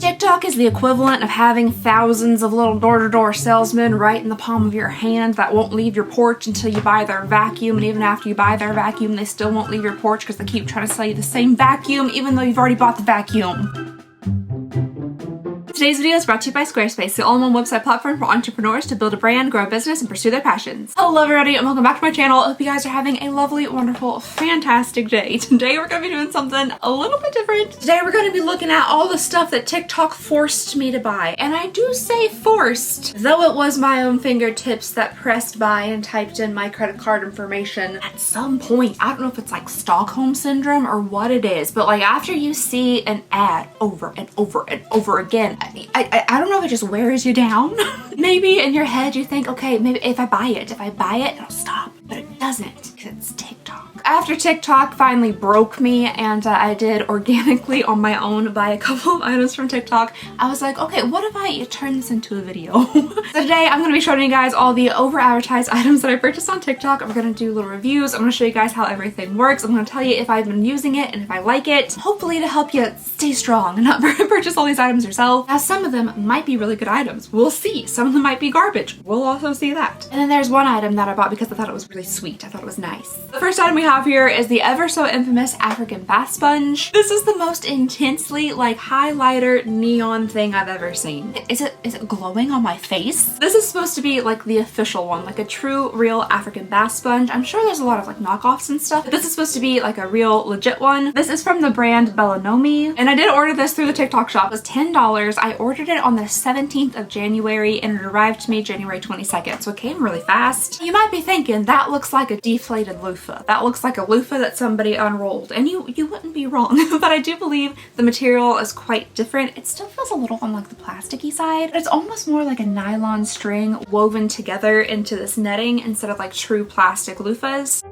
TikTok is the equivalent of having thousands of little door-to-door salesmen right in the palm of your hand that won't leave your porch until you buy their vacuum, and even after you buy their vacuum, they still won't leave your porch because they keep trying to sell you the same vacuum even though you've already bought the vacuum. Today's video is brought to you by Squarespace, the all-in-one website platform for entrepreneurs to build a brand, grow a business, and pursue their passions. Hello everybody and welcome back to my channel. I hope you guys are having a lovely, wonderful, fantastic day. Today we're going to be doing something a little bit different. Today we're going to be looking at all the stuff that TikTok forced me to buy. And I do say forced, though it was my own fingertips that pressed buy and typed in my credit card information at some point. I don't know if it's like Stockholm Syndrome or what it is, but like after you see an ad over and over and over again, I don't know if it just wears you down. Maybe in your head you think, okay, maybe if I buy it, it'll stop. But it doesn't, because it's TikTok. After TikTok finally broke me and I did organically on my own buy a couple of items from TikTok, I was like, okay, what if I turn this into a video? So today I'm going to be showing you guys all the over-advertised items that I purchased on TikTok. I'm going to do little reviews. I'm going to show you guys how everything works. I'm going to tell you if I've been using it and if I like it, hopefully to help you stay strong and not purchase all these items yourself. Now some of them might be really good items. We'll see. Some of them might be garbage. We'll also see that. And then there's one item that I bought because I thought it was really sweet. I thought it was nice. The first item we have here is the ever so infamous African bath sponge. This is the most intensely like highlighter neon thing I've ever seen. Is it glowing on my face? This is supposed to be like the official one, like a true real African bath sponge. I'm sure there's a lot of like knockoffs and stuff, but this is supposed to be like a real legit one. This is from the brand Belanomi, and I did order this through the TikTok shop. It was $10. I ordered it on the 17th of January and it arrived to me January 22nd, so it came really fast. You might be thinking that looks like a deflated loofah. That looks like a loofah that somebody unrolled, and you wouldn't be wrong. But I do believe the material is quite different. It still feels a little on like the plasticky side, but it's almost more like a nylon string woven together into this netting instead of like true plastic loofahs.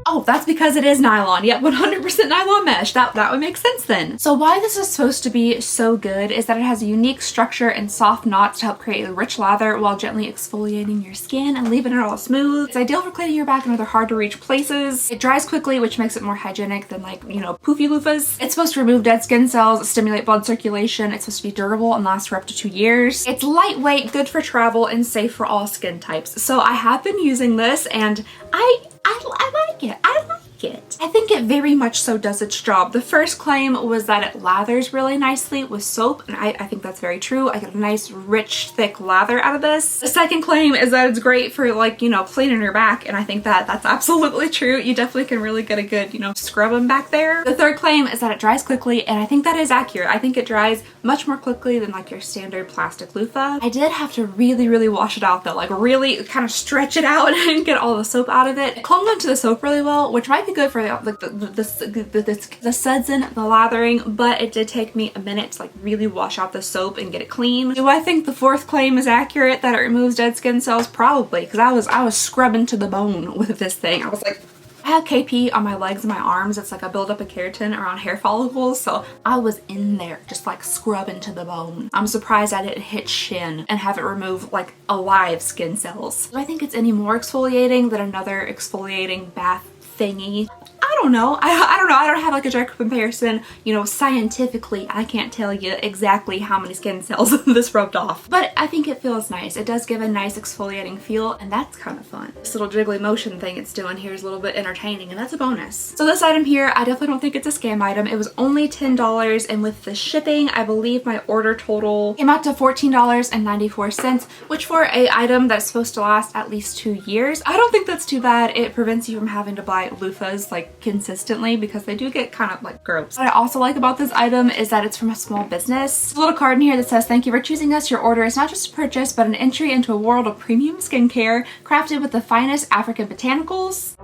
Oh, that's because it is nylon. Yep, 100% nylon mesh. That would make sense then. So why this is supposed to be so good is that it has a unique structure and soft knots to help create a rich lather while gently exfoliating your skin and leaving it all smooth. It's ideal for cleaning your back in other hard to reach places. It dries quickly, which makes it more hygienic than like, you know, poofy loofahs. It's supposed to remove dead skin cells, stimulate blood circulation. It's supposed to be durable and last for up to 2 years. It's lightweight, good for travel, and safe for all skin types. So I have been using this and I like it. I like it. I think it very much so does its job. The first claim was that it lathers really nicely with soap, and I think that's very true. I get a nice, rich, thick lather out of this. The second claim is that it's great for like, you know, cleaning your back, and I think that that's absolutely true. You definitely can really get a good, you know, scrubbing back there. The third claim is that it dries quickly, and I think that is accurate. I think it dries much more quickly than like your standard plastic loofah. I did have to really wash it out though, like really kind of stretch it out and get all the soap out of it. It clung onto the soap really well, which might be good for like the suds and the lathering, but it did take me a minute to like really wash out the soap and get it clean. Do I think the fourth claim is accurate, that it removes dead skin cells? Probably, because I was scrubbing to the bone with this thing. I was like, I have KP on my legs and my arms. It's like a buildup of keratin around hair follicles, so I was in there just like scrubbing to the bone. I'm surprised I didn't hit shin and have it remove like alive skin cells. Do I think it's any more exfoliating than another exfoliating bath thingy? I don't know. I don't know. I don't have like a direct comparison. You know, scientifically, I can't tell you exactly how many skin cells this rubbed off. But I think it feels nice. It does give a nice exfoliating feel, and that's kind of fun. This little jiggly motion thing it's doing here is a little bit entertaining, and that's a bonus. So this item here, I definitely don't think it's a scam item. It was only $10, and with the shipping, I believe my order total came out to $14.94, which for an item that's supposed to last at least 2 years, I don't think that's too bad. It prevents you from having to buy loofahs like consistently because they do get kind of like gross. What I also like about this item is that it's from a small business. There's a little card in here that says, "Thank you for choosing us. Your order is not just a purchase, but an entry into a world of premium skincare crafted with the finest African botanicals."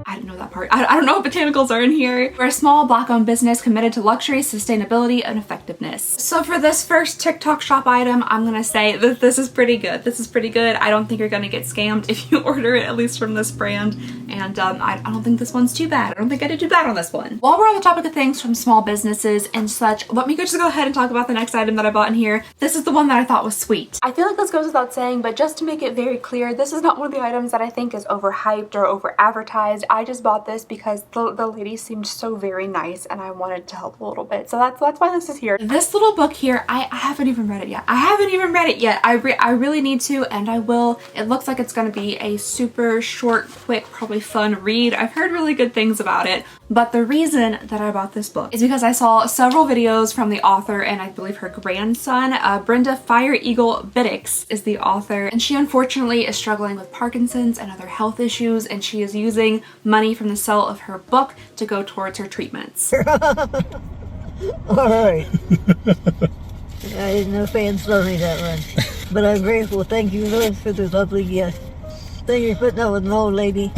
I didn't know that part. I don't know what botanicals are in here. We're a small Black-owned business committed to luxury, sustainability, and effectiveness. So for this first TikTok shop item, I'm gonna say that this is pretty good. This is pretty good. I don't think you're gonna get scammed if you order it, at least from this brand. And I don't think this one's too bad. I don't think I did too bad on this one. While we're on the topic of things from small businesses and such, let me just go ahead and talk about the next item that I bought in here. This is the one that I thought was sweet. I feel like this goes without saying, but just to make it very clear, this is not one of the items that I think is overhyped or over advertised. I just bought bought this because the lady seemed so very nice and I wanted to help a little bit. So that's why this is here. This little book here, I haven't even read it yet. I really need to, and I will. It looks like it's going to be a super short, quick, probably fun read. I've heard really good things about it. But the reason that I bought this book is because I saw several videos from the author and I believe her grandson. Brenda Fire Eagle Biddix is the author, and she unfortunately is struggling with Parkinson's and other health issues, and she is using money from the sale of her book to go towards her treatments. Alright. I didn't know fans love me that much. But I'm grateful. Thank you, Lord, for the lovely gift. Thank you for putting up with an old lady.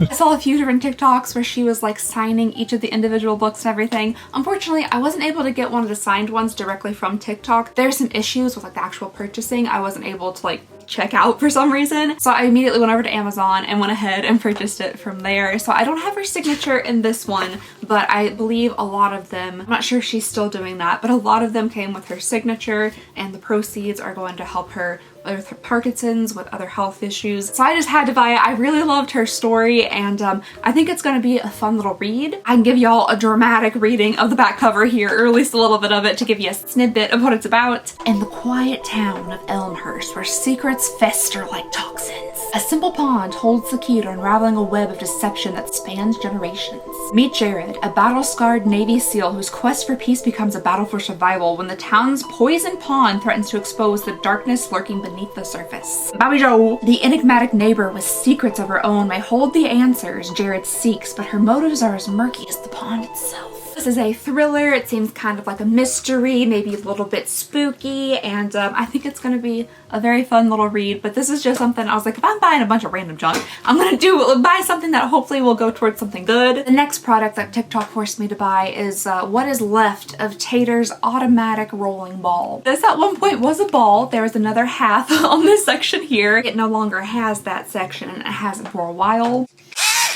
I saw a few different TikToks where she was like signing each of the individual books and everything. Unfortunately, I wasn't able to get one of the signed ones directly from TikTok. There's some issues with like the actual purchasing. I wasn't able to like check out for some reason. So I immediately went over to Amazon and went ahead and purchased it from there. So I don't have her signature in this one, but I believe a lot of them, I'm not sure if she's still doing that, but a lot of them came with her signature, and the proceeds are going to help her with her Parkinson's, with other health issues. So I just had to buy it. I really loved her story, and I think it's going to be a fun little read. I can give y'all a dramatic reading of the back cover here, or at least a little bit of it, to give you a snippet of what it's about. In the quiet town of Elmhurst, where secrets fester like toxins, a simple pond holds the key to unraveling a web of deception that spans generations. Meet Jared, a battle-scarred Navy SEAL whose quest for peace becomes a battle for survival when the town's poison pond threatens to expose the darkness lurking beneath the surface. Bobby Joe, the enigmatic neighbor with secrets of her own, may hold the answers Jared seeks, but her motives are as murky as the pond itself. This is a thriller. It seems kind of like a mystery, maybe a little bit spooky, and I think it's going to be a very fun little read. But this is just something I was like, if I'm buying a bunch of random junk, I'm going to buy something that hopefully will go towards something good. The next product that TikTok forced me to buy is what is left of Tater's automatic rolling ball. This at one point was a ball. There was another half on this section here. It no longer has that section, and it hasn't for a while.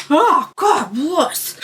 Oh, God bless.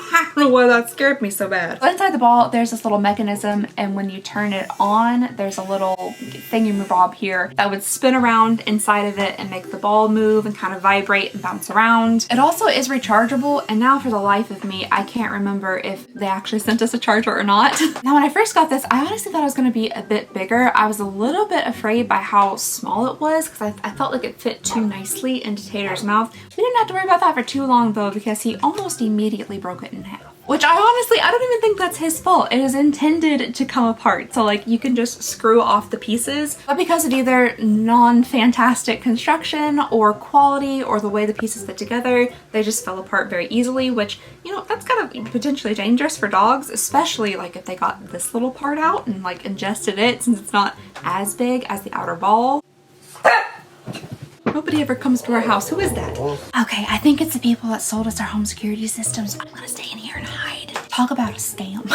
I don't know why that scared me so bad. So inside the ball, there's this little mechanism, and when you turn it on, there's a little thingy-mabob here that would spin around inside of it and make the ball move and kind of vibrate and bounce around. It also is rechargeable, and now for the life of me, I can't remember if they actually sent us a charger or not. Now, when I first got this, I honestly thought it was going to be a bit bigger. I was a little bit afraid by how small it was because I felt like it fit too nicely into Tater's mouth. We didn't have to worry about that for too long though, because he almost immediately broke it in half. Which I don't even think that's his fault. It is intended to come apart. So like you can just screw off the pieces, but because of either non-fantastic construction or quality or the way the pieces fit together, they just fell apart very easily, which, you know, that's kind of potentially dangerous for dogs, especially like if they got this little part out and like ingested it, since it's not as big as the outer ball. Nobody ever comes to our house. Who is that? Okay, I think it's the people that sold us our home security systems. I'm gonna stay in here and hide. Talk about a scam.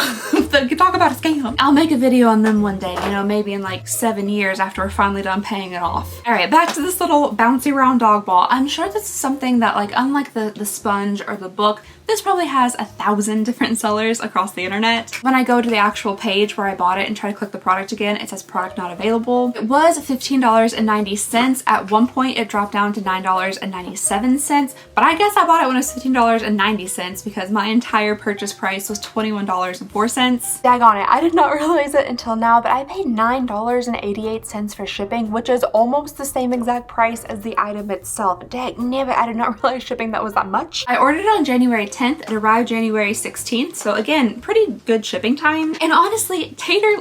Talk about a scam. I'll make a video on them one day, you know, maybe in like 7 years after we're finally done paying it off. All right, back to this little bouncy round dog ball. I'm sure this is something that, like, unlike the sponge or the book, this probably has 1,000 different sellers across the internet. When I go to the actual page where I bought it and try to click the product again, it says product not available. It was $15.90. At one point it dropped down to $9.97, but I guess I bought it when it was $15.90 because my entire purchase price was $21.04. Daggone it, I did not realize it until now, but I paid $9.88 for shipping, which is almost the same exact price as the item itself. Dagnabbit, I did not realize shipping that was that much. I ordered it on January 10th. It arrived January 16th, so again, pretty good shipping time. And honestly, Tater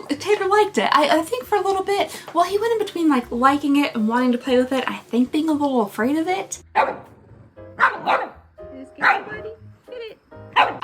liked it. I think for a little bit, well, he went in between like liking it and wanting to play with it, I think being a little afraid of it.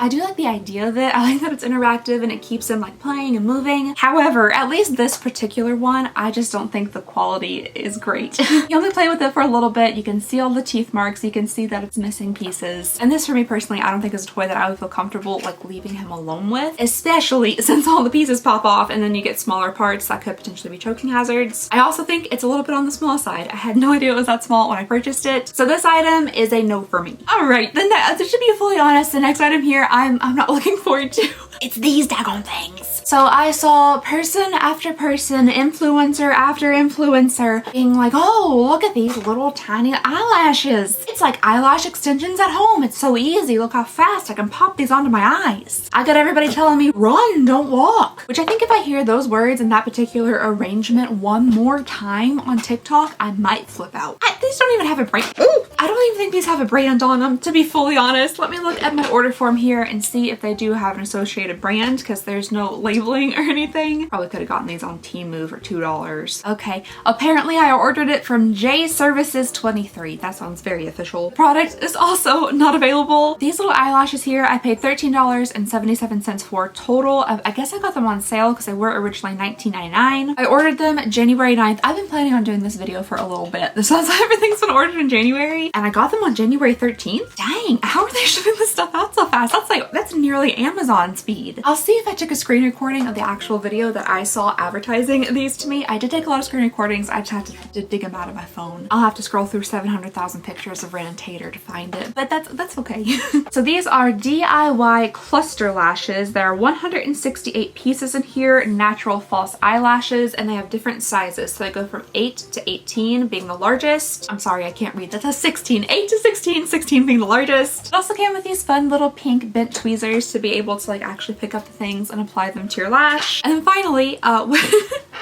I do like the idea of it. I like that it's interactive and it keeps him like playing and moving. However, at least this particular one, I just don't think the quality is great. You only play with it for a little bit. You can see all the teeth marks. You can see that it's missing pieces. And this for me personally, I don't think is a toy that I would feel comfortable like leaving him alone with, especially since all the pieces pop off and then you get smaller parts that could potentially be choking hazards. I also think it's a little bit on the small side. I had no idea it was that small when I purchased it. So this item is a no for me. All right, then to be fully honest, the next item here, I'm not looking forward to. It's these daggone things. So I saw person after person, influencer after influencer being like, oh, look at these little tiny eyelashes. It's like eyelash extensions at home. It's so easy. Look how fast I can pop these onto my eyes. I got everybody telling me, run, don't walk. Which I think if I hear those words in that particular arrangement one more time on TikTok, I might flip out. These don't even have a brand. Ooh, I don't even think these have a brand on them, to be fully honest. Let me look at my order form here and see if they do have an associated brand, because there's no labeling or anything. Probably could have gotten these on Temu for $2. Okay, apparently I ordered it from J Services 23. That sounds very official. Product is also not available. These little eyelashes here, I paid $13.77 for total of, I guess I got them on sale because they were originally $19.99. I ordered them January 9th. I've been planning on doing this video for a little bit. This sounds like everything's been ordered in January, and I got them on January 13th. Dang, how are they shipping this stuff out so fast? That's nearly Amazon speed. I'll see if I took a screen recording of the actual video that I saw advertising these to me. I did take a lot of screen recordings. I just have to dig them out of my phone. I'll have to scroll through 700,000 pictures of Ren and Tater to find it, but that's okay. So these are DIY cluster lashes. There are 168 pieces in here, natural false eyelashes, and they have different sizes. So they go from 8 to 18 being the largest. I'm sorry, I can't read. That says 16. 8 to 16, 16 being the largest. It also came with these fun little pink bent tweezers to be able to like actually pick up the things and apply them to your lash. And then finally,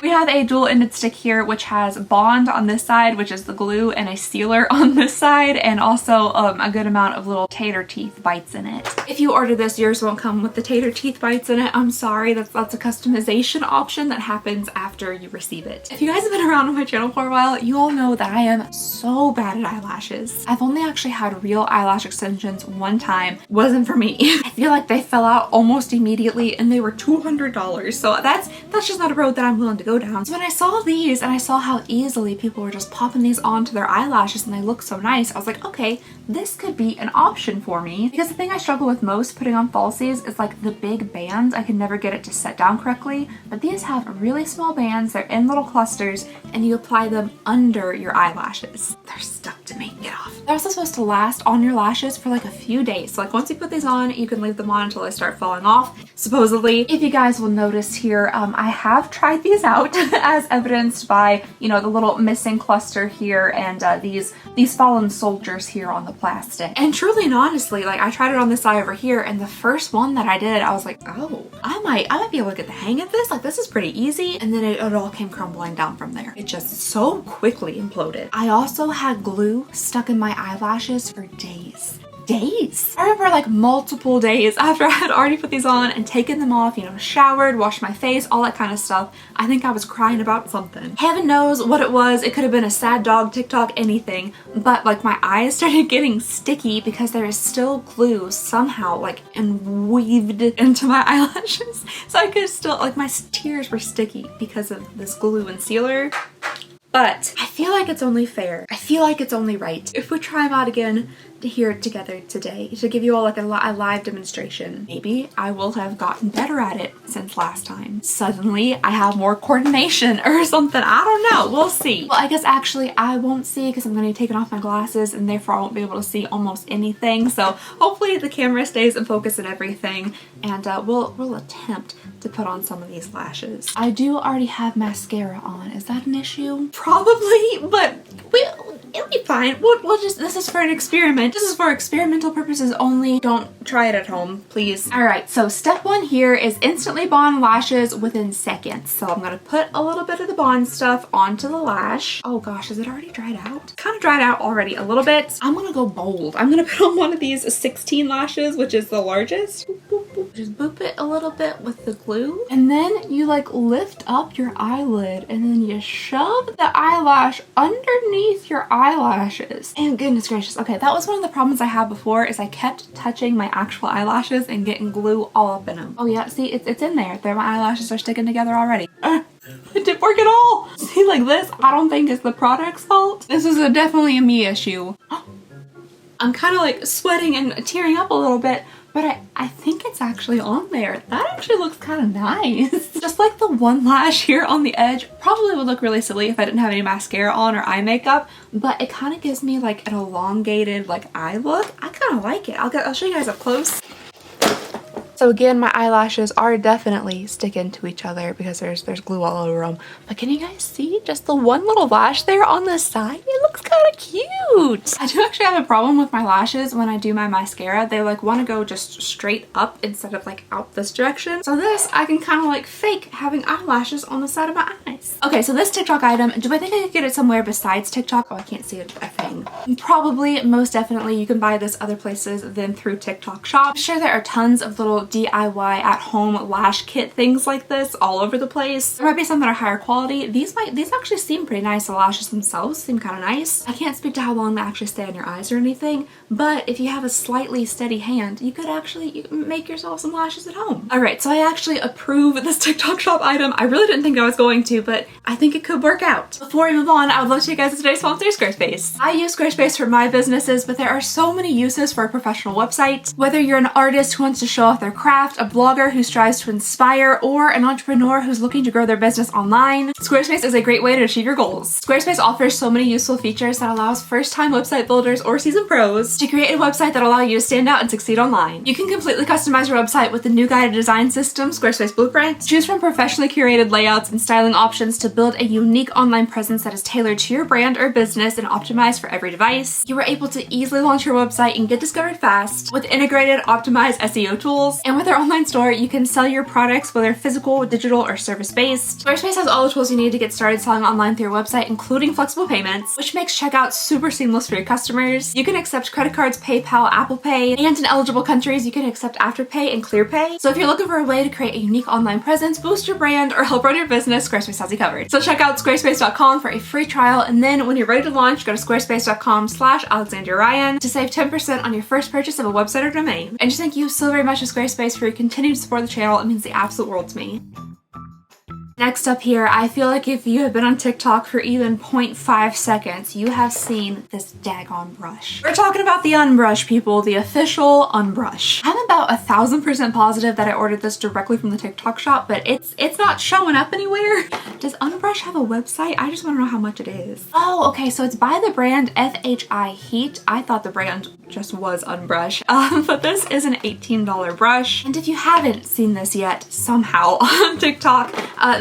we have a dual-ended stick here, which has bond on this side, which is the glue, and a sealer on this side, and also a good amount of little tater teeth bites in it. If you order this, yours won't come with the tater teeth bites in it. I'm sorry, that's a customization option that happens after you receive it. If you guys have been around on my channel for a while, you all know that I am so bad at eyelashes. I've only actually had real eyelash extensions one time. Wasn't for me. I feel like they fell out almost immediately and they were $200. So that's just not a road that I'm willing to go down. So when I saw these and I saw how easily people were just popping these onto their eyelashes and they look so nice, I was like, okay, this could be an option for me. Because the thing I struggle with most putting on falsies is like the big bands. I can never get it to set down correctly, but these have really small bands. They're in little clusters and you apply them under your eyelashes. They're stuck to me. Get off. They're also supposed to last on your lashes for like a few days. So like once you put these on, you can leave them on until they start falling off, supposedly. If you guys will notice here, I have tried these out as evidenced by, you know, the little missing cluster here and these fallen soldiers here on the plastic. And truly and honestly, like I tried it on this side over here, and the first one that I did, I was like, oh, I might be able to get the hang of this. Like this is pretty easy. And then it all came crumbling down from there. It just so quickly imploded. I also had glue stuck in my eyelashes for days. I remember like multiple days after I had already put these on and taken them off, you know, showered, washed my face, all that kind of stuff. I think I was crying about something. Heaven knows what it was. It could have been a sad dog, TikTok, anything. But like my eyes started getting sticky because there is still glue somehow like weaved into my eyelashes. So I could still, like my tears were sticky because of this glue and sealer. But I feel like it's only fair. I feel like it's only right if we try them out again here together today to give you all like a live demonstration. Maybe I will have gotten better at it since last time. Suddenly I have more coordination or something. I don't know. We'll see. Well, I guess actually I won't see because I'm going to be taking off my glasses and therefore I won't be able to see almost anything. So hopefully the camera stays in focus and everything, and we'll attempt to put on some of these lashes. I do already have mascara on. Is that an issue? Probably, but it'll be fine. We'll just, this is for an experiment. This is for experimental purposes only. Don't try it at home, please. All right, so step one here is instantly bond lashes within seconds. So I'm gonna put a little bit of the bond stuff onto the lash. Oh gosh, is it already dried out? Kind of dried out already a little bit. I'm gonna go bold. I'm gonna put on one of these 16 lashes, which is the largest. Boop, boop, boop. Just boop it a little bit with the glue. And then you like lift up your eyelid and then you shove the eyelash underneath your eyelashes. And goodness gracious, okay, that was one of the problems I had before is I kept touching my actual eyelashes and getting glue all up in them. Oh yeah, see, it's in there. My eyelashes are sticking together already. It didn't work at all. See, like this, I don't think it's the product's fault. This is definitely a me issue. I'm kind of like sweating and tearing up a little bit, but I think it's actually on there. That actually looks kind of nice. Just like the one lash here on the edge probably would look really silly if I didn't have any mascara on or eye makeup, but it kind of gives me like an elongated like eye look. I kind of like it. I'll show you guys up close. So again, my eyelashes are definitely sticking to each other because there's glue all over them. But can you guys see just the one little lash there on the side? It looks kind of cute. I do actually have a problem with my lashes when I do my mascara. They like want to go just straight up instead of like out this direction. So this, I can kind of like fake having eyelashes on the side of my eyes. Okay, so this TikTok item, do I think I could get it somewhere besides TikTok? Oh, I can't see a thing. Probably, most definitely, you can buy this other places than through TikTok shop. I'm sure there are tons of little DIY at home lash kit things like this all over the place. There might be some that are higher quality. These actually seem pretty nice. The lashes themselves seem kind of nice. I can't speak to how long they actually stay on your eyes or anything, but if you have a slightly steady hand, you could actually make yourself some lashes at home. All right, so I actually approve this TikTok shop item. I really didn't think I was going to, but I think it could work out. Before we move on, I would love to show you guys today's sponsor, Squarespace. I use Squarespace for my businesses, but there are so many uses for a professional website. Whether you're an artist who wants to show off their craft, a blogger who strives to inspire, or an entrepreneur who's looking to grow their business online, Squarespace is a great way to achieve your goals. Squarespace offers so many useful features that allows first-time website builders or seasoned pros to create a website that allow you to stand out and succeed online. You can completely customize your website with the new guided design system, Squarespace Blueprint. Choose from professionally curated layouts and styling options to build a unique online presence that is tailored to your brand or business and optimized for every device. You are able to easily launch your website and get discovered fast with integrated, optimized SEO tools. And with their online store, you can sell your products whether physical, digital, or service-based. Squarespace has all the tools you need to get started selling online through your website, including flexible payments, which makes checkout super seamless for your customers. You can accept credit cards, PayPal, Apple Pay, and in eligible countries, you can accept Afterpay and ClearPay. So if you're looking for a way to create a unique online presence, boost your brand, or help run your business, Squarespace has you covered. So check out squarespace.com for a free trial, and then when you're ready to launch, go to squarespace.com/AlexandriaRyan to save 10% on your first purchase of a website or domain. And just thank you so very much to Squarespace for your continued support of the channel. It means the absolute world to me. Next up here, I feel like if you have been on TikTok for even 0.5 seconds, you have seen this daggone brush. We're talking about the Unbrush, people, the official Unbrush. I'm about 1000% positive that I ordered this directly from the TikTok shop, but it's not showing up anywhere. Does Unbrush have a website? I just want to know how much it is. Oh, okay, so it's by the brand FHI Heat. I thought the brand just was Unbrush, but this is an $18 brush. And if you haven't seen this yet, somehow on TikTok,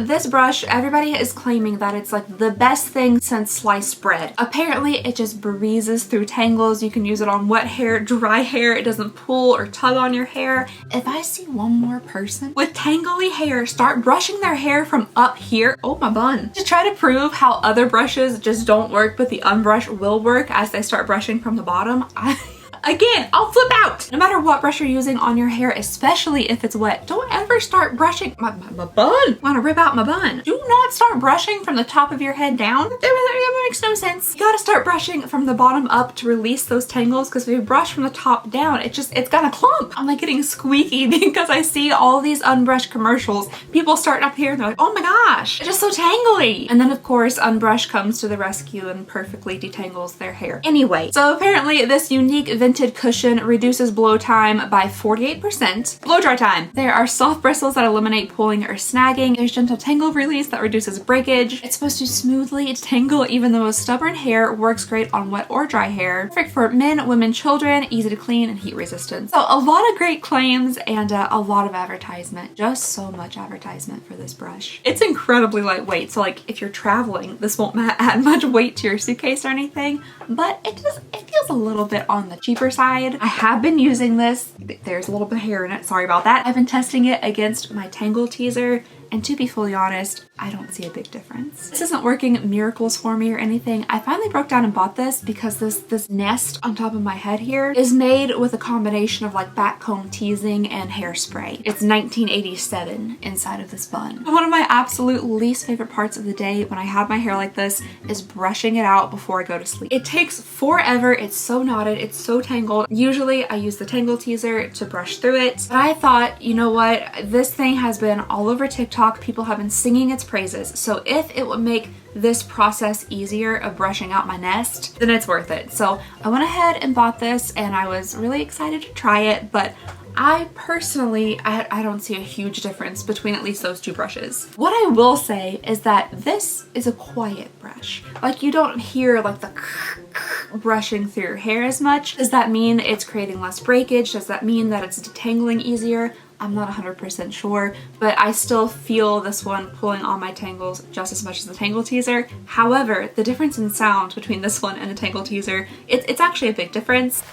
this brush, everybody is claiming that it's like the best thing since sliced bread. Apparently, it just breezes through tangles. You can use it on wet hair, dry hair. It doesn't pull or tug on your hair. If I see one more person with tangly hair start brushing their hair from up here, oh my bun, to try to prove how other brushes just don't work, but the Unbrush will work as they start brushing from the bottom, Again, I'll flip out. No matter what brush you're using on your hair, especially if it's wet, don't ever start brushing my bun. Want to rip out my bun. Do not start brushing from the top of your head down. That makes no sense. You gotta start brushing from the bottom up to release those tangles, because if you brush from the top down, it's gonna clump. I'm like getting squeaky because I see all these Unbrush commercials. People starting up here and they're like, oh my gosh, it's just so tangly. And then of course, Unbrush comes to the rescue and perfectly detangles their hair. Anyway, so apparently this unique vintage cushion reduces blow time by 48%. Blow dry time. There are soft bristles that eliminate pulling or snagging. There's gentle tangle release that reduces breakage. It's supposed to smoothly detangle even the most stubborn hair. Works great on wet or dry hair. Perfect for men, women, children. Easy to clean and heat resistant. So a lot of great claims and a lot of advertisement. Just so much advertisement for this brush. It's incredibly lightweight. So like if you're traveling, this won't add much weight to your suitcase or anything, but it feels a little bit on the cheaper side. I have been using this. There's a little bit of hair in it. Sorry about that. I've been testing it against my Tangle Teaser, and to be fully honest, I don't see a big difference. This isn't working miracles for me or anything. I finally broke down and bought this because this nest on top of my head here is made with a combination of like backcomb teasing and hairspray. It's 1987 inside of this bun. One of my absolute least favorite parts of the day when I have my hair like this is brushing it out before I go to sleep. It takes forever. It's so knotted. It's so tangled. Usually I use the Tangle Teaser to brush through it, but I thought, you know what? This thing has been all over TikTok. People have been singing its praises. So if it would make this process easier of brushing out my nest, then it's worth it. So I went ahead and bought this and I was really excited to try it, but I personally, I don't see a huge difference between at least those two brushes. What I will say is that this is a quiet brush. Like you don't hear like the brushing through your hair as much. Does that mean it's creating less breakage? Does that mean that it's detangling easier? I'm not 100% sure, but I still feel this one pulling on my tangles just as much as the Tangle Teezer. However, the difference in sound between this one and the Tangle Teezer, it's actually a big difference.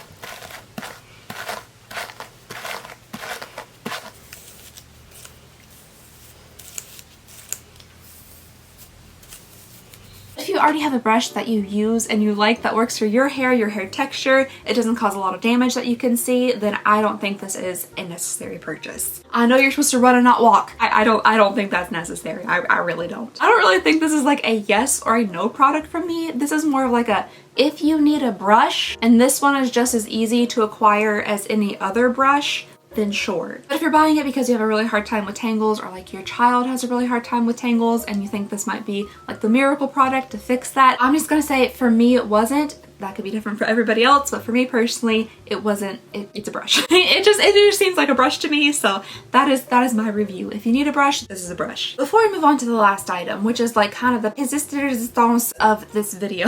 If you already have a brush that you use and you like, that works for your hair texture, it doesn't cause a lot of damage that you can see, then I don't think this is a necessary purchase. I know you're supposed to run and not walk. I don't think that's necessary. I really don't. I don't really think this is like a yes or a no product from me. This is more of like a, if you need a brush and this one is just as easy to acquire as any other brush, then sure. But if you're buying it because you have a really hard time with tangles, or like your child has a really hard time with tangles and you think this might be like the miracle product to fix that, I'm just gonna say for me it wasn't. That could be different for everybody else, but for me personally, it wasn't. It's a brush. it just seems like a brush to me, so that is my review. If you need a brush, this is a brush. Before I move on to the last item, which is like kind of the pièce de résistance of this video,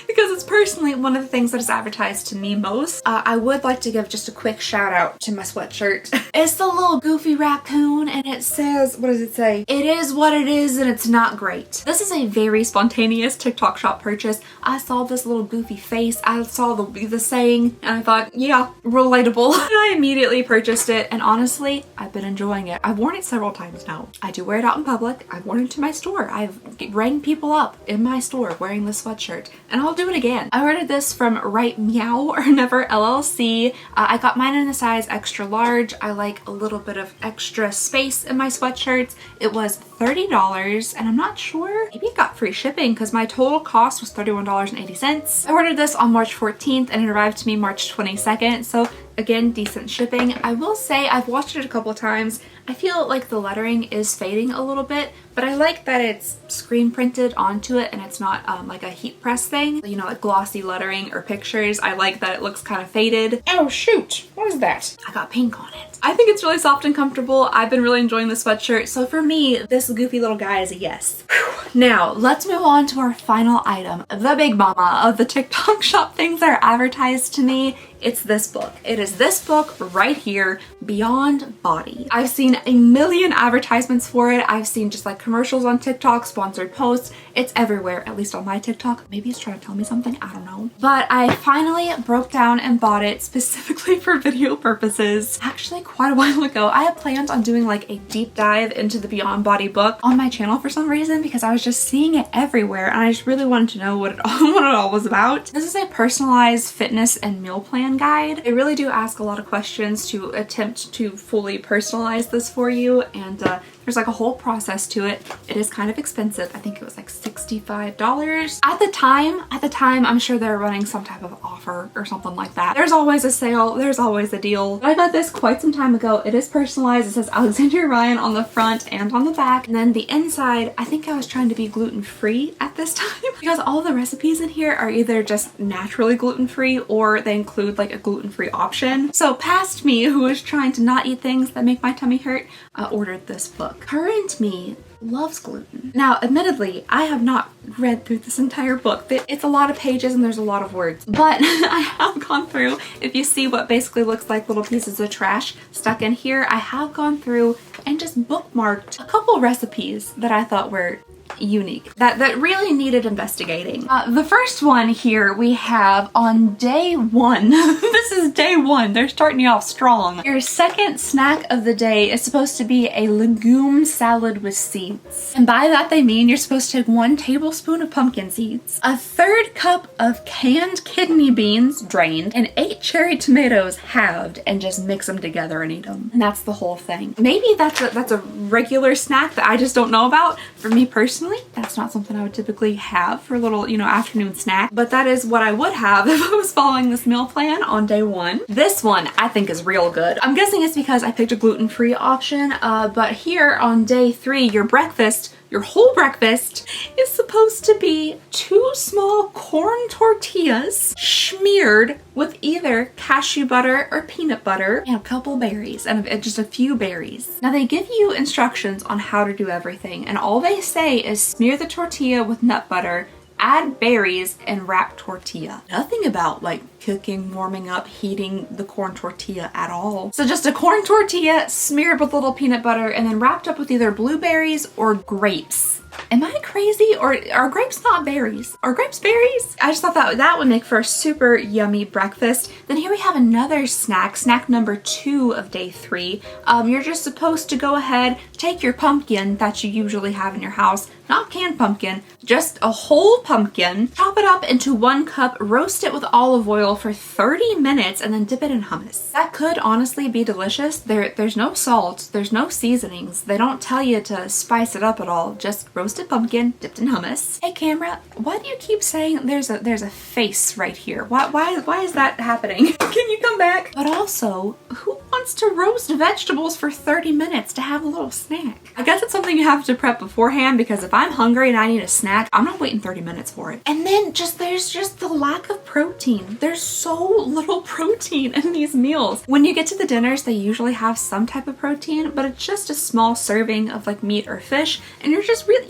because it's personally one of the things that is advertised to me most, I would like to give just a quick shout out to my sweatshirt. It's the little goofy raccoon, and it says, what does it say? It is what it is, and it's not great. This is a very spontaneous TikTok shop purchase. I saw this little goofy face, I saw the saying, and I thought, yeah, relatable. And I immediately purchased it, and honestly, I've been enjoying it. I've worn it several times now. I do wear it out in public. I've worn it to my store. I've rang people up in my store wearing this sweatshirt, and I'll do it again. I ordered this from Right Meow or Never LLC. I got mine in a size extra large. I like a little bit of extra space in my sweatshirts. It was $30, and I'm not sure, maybe it got free shipping because my total cost was $31.80. I ordered this on March 14th and it arrived to me March 22nd, so again, decent shipping. I will say I've watched it a couple times. I feel like the lettering is fading a little bit, but I like that it's screen printed onto it and it's not like a heat press thing. You know, like glossy lettering or pictures. I like that it looks kind of faded. Oh shoot, what is that? I got pink on it. I think it's really soft and comfortable. I've been really enjoying the sweatshirt, so for me, this goofy little guy is a yes. Whew. Now, let's move on to our final item, the big mama of the TikTok shop things that are advertised to me. It's this book. It is this book right here, Beyond Body. I've seen a million advertisements for it. I've seen just like commercials on TikTok, sponsored posts. It's everywhere, at least on my TikTok. Maybe it's trying to tell me something, I don't know. But I finally broke down and bought it specifically for video purposes. Actually, quite a while ago, I had planned on doing like a deep dive into the Beyond Body book on my channel for some reason because I was just seeing it everywhere and I just really wanted to know what it all was about. This is a personalized fitness and meal plan guide. They really do ask a lot of questions to attempt to fully personalize this for you, and there's like a whole process to it. It is kind of expensive. I think it was like $65. At the time, I'm sure they're running some type of offer or something like that. There's always a sale, there's always a deal. I got this quite some time ago. It is personalized. It says Alexandria Ryan on the front and on the back. And then the inside, I think I was trying to be gluten-free at this time because all the recipes in here are either just naturally gluten-free or they include like a gluten-free option. So past me, who is trying to not eat things that make my tummy hurt, ordered this book. Current me loves gluten. Now, admittedly, I have not read through this entire book. It's a lot of pages and there's a lot of words, but I have gone through, if you see what basically looks like little pieces of trash stuck in here, I have gone through and just bookmarked a couple recipes that I thought were unique, that really needed investigating. The first one here we have on day one. This is day one. They're starting you off strong. Your second snack of the day is supposed to be a legume salad with seeds. And by that they mean you're supposed to take 1 tablespoon of pumpkin seeds, a 1/3 cup of canned kidney beans drained, and 8 cherry tomatoes halved, and just mix them together and eat them. And that's the whole thing. Maybe that's a regular snack that I just don't know about. For me personally, that's not something I would typically have for a little, you know, afternoon snack, but that is what I would have if I was following this meal plan on day one. This one I think is real good. I'm guessing it's because I picked a gluten-free option, but here on day 3, your breakfast, your whole breakfast is supposed to be 2 small corn tortillas smeared with either cashew butter or peanut butter and a couple berries and just a few berries. Now they give you instructions on how to do everything, and all they say is smear the tortilla with nut butter, add berries and wrap tortilla. Nothing about like cooking, warming up, heating the corn tortilla at all. So just a corn tortilla smeared with a little peanut butter and then wrapped up with either blueberries or grapes. Am I crazy, or are grapes not berries? Are grapes berries? I just thought that would make for a super yummy breakfast. Then here we have another snack number 2 of day 3. You're just supposed to go ahead, take your pumpkin that you usually have in your house, not canned pumpkin, just a whole pumpkin, chop it up into 1 cup, roast it with olive oil for 30 minutes, and then dip it in hummus. That could honestly be delicious. There's no salt, there's no seasonings. They don't tell you to spice it up at all. Just roasted pumpkin dipped in hummus. Hey camera, why do you keep saying there's a face right here? Why is that happening? Can you come back? But also, who wants to roast vegetables for 30 minutes to have a little snack? I guess it's something you have to prep beforehand, because if I'm hungry and I need a snack, I'm not waiting 30 minutes for it. And then there's just the lack of protein. There's so little protein in these meals. When you get to the dinners, they usually have some type of protein, but it's just a small serving of like meat or fish, and you're just really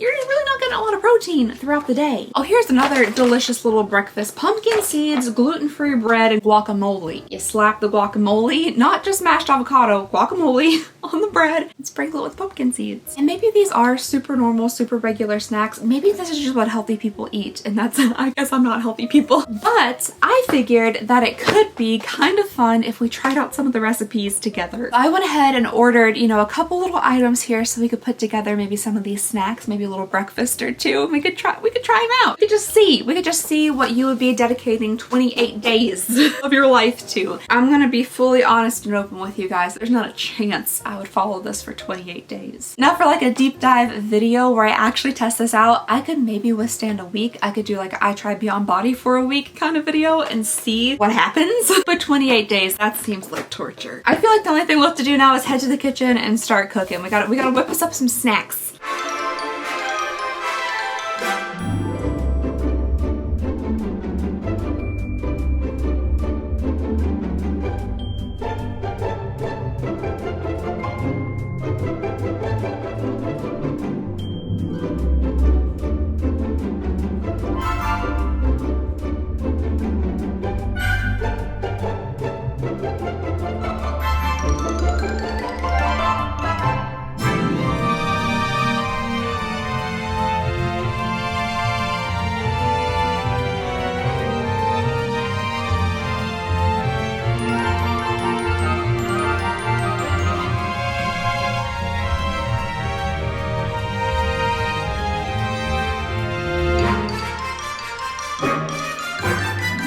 not getting a lot of protein throughout the day. Oh, here's another delicious little breakfast. Pumpkin seeds, gluten-free bread, and guacamole. You slap the guacamole, not just mashed avocado, guacamole on the bread and sprinkle it with pumpkin seeds. And maybe these are super normal, super regular snacks. Maybe this is just what healthy people eat, and that's, I guess I'm not healthy people. But I figured that it could be kind of fun if we tried out some of the recipes together. I went ahead and ordered, you know, a couple little items here so we could put together maybe some of these snacks, maybe a little breakfast or two. We could try them out. We could just see what you would be dedicating 28 days of your life to. I'm gonna be fully honest and open with you guys. There's not a chance I would follow this for 28 days. Now for like a deep dive video where I actually test this out, I could maybe withstand a week. I could do like I try Beyond Body for a week kind of video and see what happens. But 28 days, that seems like torture. I feel like the only thing left to do now is head to the kitchen and start cooking. We gotta whip us up some snacks.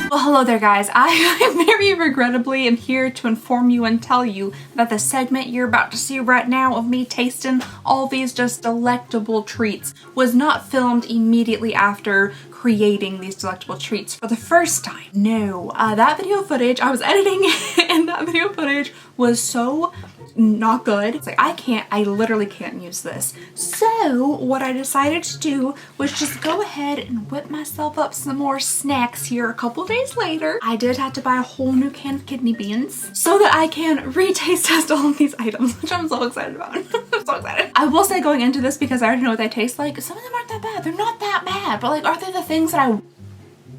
Well, hello there guys. I very regrettably am here to inform you and tell you that the segment you're about to see right now of me tasting all these just delectable treats was not filmed immediately after creating these delectable treats for the first time. No, that video footage I was editing and that video footage was so not good. It's like I literally can't use this. So what I decided to do was just go ahead and whip myself up some more snacks here a couple days later. I did have to buy a whole new can of kidney beans so that I can re-taste test all of these items, which I'm so excited about. I'm so excited. I will say going into this, because I already know what they taste like, some of them aren't that bad. They're not that bad, but like, are they the things that I...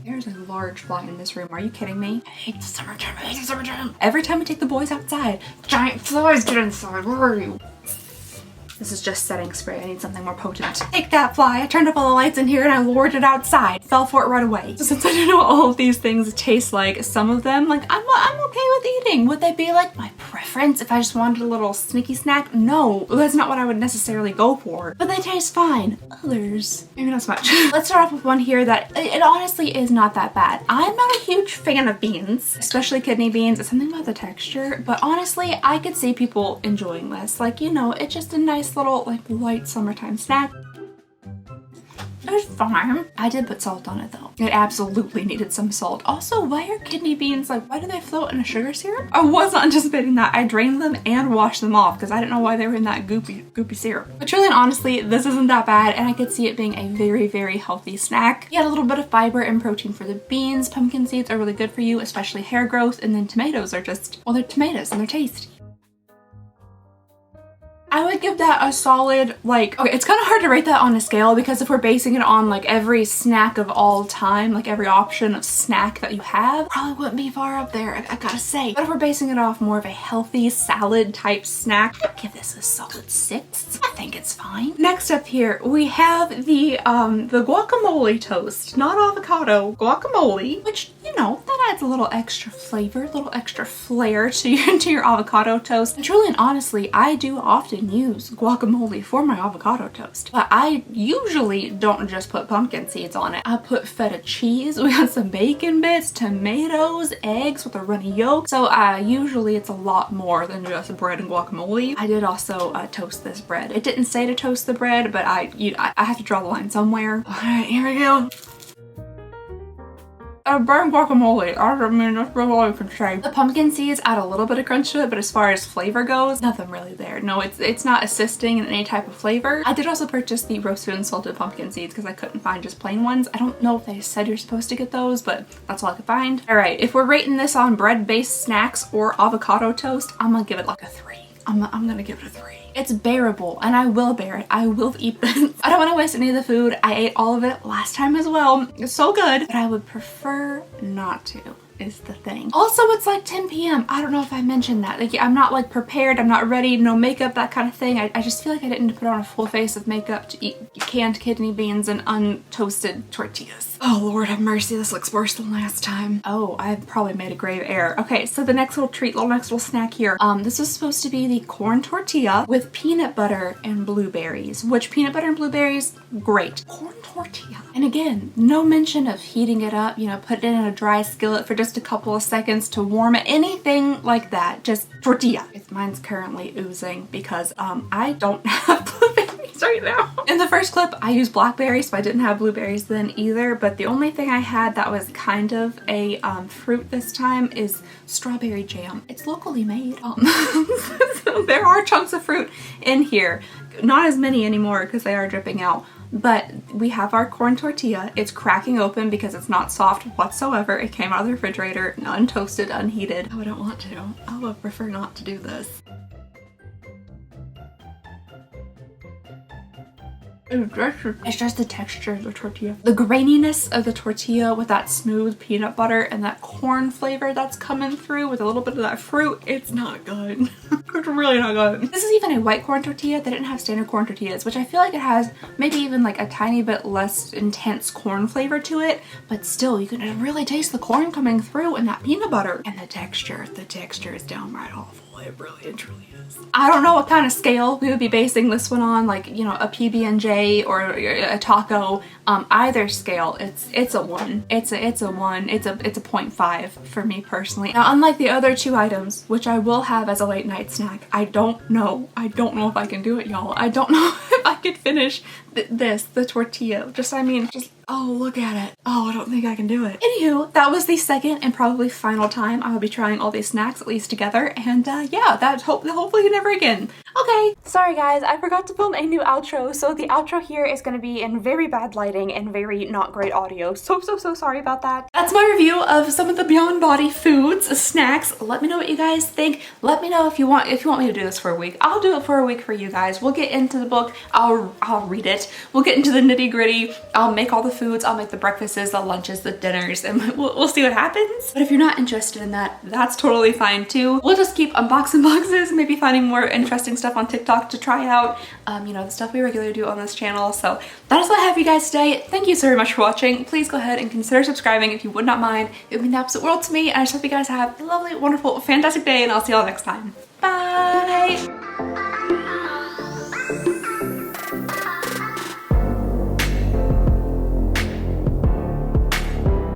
There's a large fly in this room. Are you kidding me? I hate the summertime. I hate the summertime. Every time we take the boys outside, giant flies get inside. Where are you? This is just setting spray. I need something more potent. Take that fly. I turned up all the lights in here and I lured it outside. Fell for it right away. So since I don't know what all of these things taste like, some of them, like, I'm okay with eating. Would they be like my preference if I just wanted a little sneaky snack? No, that's not what I would necessarily go for. But they taste fine. Others, maybe not so much. Let's start off with one here that it honestly is not that bad. I'm not a huge fan of beans, especially kidney beans. It's something about the texture, but honestly, I could see people enjoying this. Like, you know, it's just a nice little like light summertime snack. It's fine. I did put salt on it though. It absolutely needed some salt. Also, why are kidney beans, like, why do they float in a sugar syrup? I wasn't anticipating that. I drained them and washed them off because I didn't know why they were in that goopy syrup. But truly and honestly, this isn't that bad, and I could see it being a very, very healthy snack. You get a little bit of fiber and protein for the beans. Pumpkin seeds are really good for you, especially hair growth, and then tomatoes are just, well, they're tomatoes and they're tasty. I would give that a solid, like, okay, it's kind of hard to rate that on a scale because if we're basing it on like every snack of all time, like every option of snack that you have, probably wouldn't be far up there, I gotta say. But if we're basing it off more of a healthy salad type snack, I'd give this a solid 6. I think it's fine. Next up here, we have the guacamole toast, not avocado, guacamole, which, you know, that adds a little extra flavor, a little extra flair to your avocado toast. And truly and honestly, I do often use guacamole for my avocado toast, but I usually don't just put pumpkin seeds on it. I put feta cheese, we got some bacon bits, tomatoes, eggs with a runny yolk. So usually it's a lot more than just bread and guacamole. I did also toast this bread. It didn't say to toast the bread, but I have to draw the line somewhere. All right, here we go. Burnt guacamole. I mean, that's really all I can say. The pumpkin seeds add a little bit of crunch to it, but as far as flavor goes, nothing really there. No, it's not assisting in any type of flavor. I did also purchase the roasted and salted pumpkin seeds because I couldn't find just plain ones. I don't know if they said you're supposed to get those, but that's all I could find. All right, if we're rating this on bread-based snacks or avocado toast, I'm gonna give it like a 3. I'm gonna give it a 3. It's bearable and I will bear it. I will eat this. I don't want to waste any of the food. I ate all of it last time as well. It's so good, but I would prefer not to, is the thing. Also, it's like 10 p.m. I don't know if I mentioned that. Like, I'm not like prepared. I'm not ready. No makeup, that kind of thing. I just feel like I didn't put on a full face of makeup to eat canned kidney beans and untoasted tortillas. Oh Lord have mercy, this looks worse than last time. Oh, I probably made a grave error. Okay, so the next little treat, next little snack here. This is supposed to be the corn tortilla with peanut butter and blueberries, which peanut butter and blueberries, great. Corn tortilla. And again, no mention of heating it up, you know, put it in a dry skillet for just a couple of seconds to warm it, anything like that, just tortilla. Mine's currently oozing because I don't have blueberries right now. In the first clip, I used blackberries, so I didn't have blueberries then either, but the only thing I had that was kind of a fruit this time is strawberry jam. It's locally made. So there are chunks of fruit in here. Not as many anymore because they are dripping out. But we have our corn tortilla. It's cracking open because it's not soft whatsoever. It came out of the refrigerator, untoasted, unheated. Oh, I don't want to. I would prefer not to do this. It's just the texture of the tortilla. The graininess of the tortilla with that smooth peanut butter and that corn flavor that's coming through with a little bit of that fruit. It's not good. It's really not good. This is even a white corn tortilla. They didn't have standard corn tortillas, which I feel like it has maybe even like a tiny bit less intense corn flavor to it, but still you can really taste the corn coming through and that peanut butter. And the texture is downright awful. It really and truly is. I don't know what kind of scale we would be basing this one on, like, you know, a PB&J or a taco. Either scale, it's a 1. It's a 1. It's a 0.5 for me personally. Now, unlike the other 2 items, which I will have as a late night snack, I don't know if I can do it, y'all. I don't know if I could finish the tortilla. Oh, look at it. Oh, I don't think I can do it. Anywho, that was the second and probably final time I will be trying all these snacks, at least together. And yeah, that's hopefully never again. Okay, sorry guys, I forgot to film a new outro. So the outro here is going to be in very bad lighting and very not great audio. So sorry about that. That's my review of some of the Beyond Body foods, snacks. Let me know what you guys think. Let me know if you want me to do this for a week. I'll do it for a week for you guys. We'll get into the book. I'll read it. We'll get into the nitty gritty. I'll make all the foods. I'll make the breakfasts, the lunches, the dinners, and we'll see what happens. But if you're not interested in that, that's totally fine too. We'll just keep unboxing boxes, maybe finding more interesting stuff on TikTok to try out. You know, the stuff we regularly do on this channel. So that is what I have for you guys today. Thank you so very much for watching. Please go ahead and consider subscribing if you would not mind. It would mean the absolute world to me. And I just hope you guys have a lovely, wonderful, fantastic day, and I'll see y'all next time. Bye!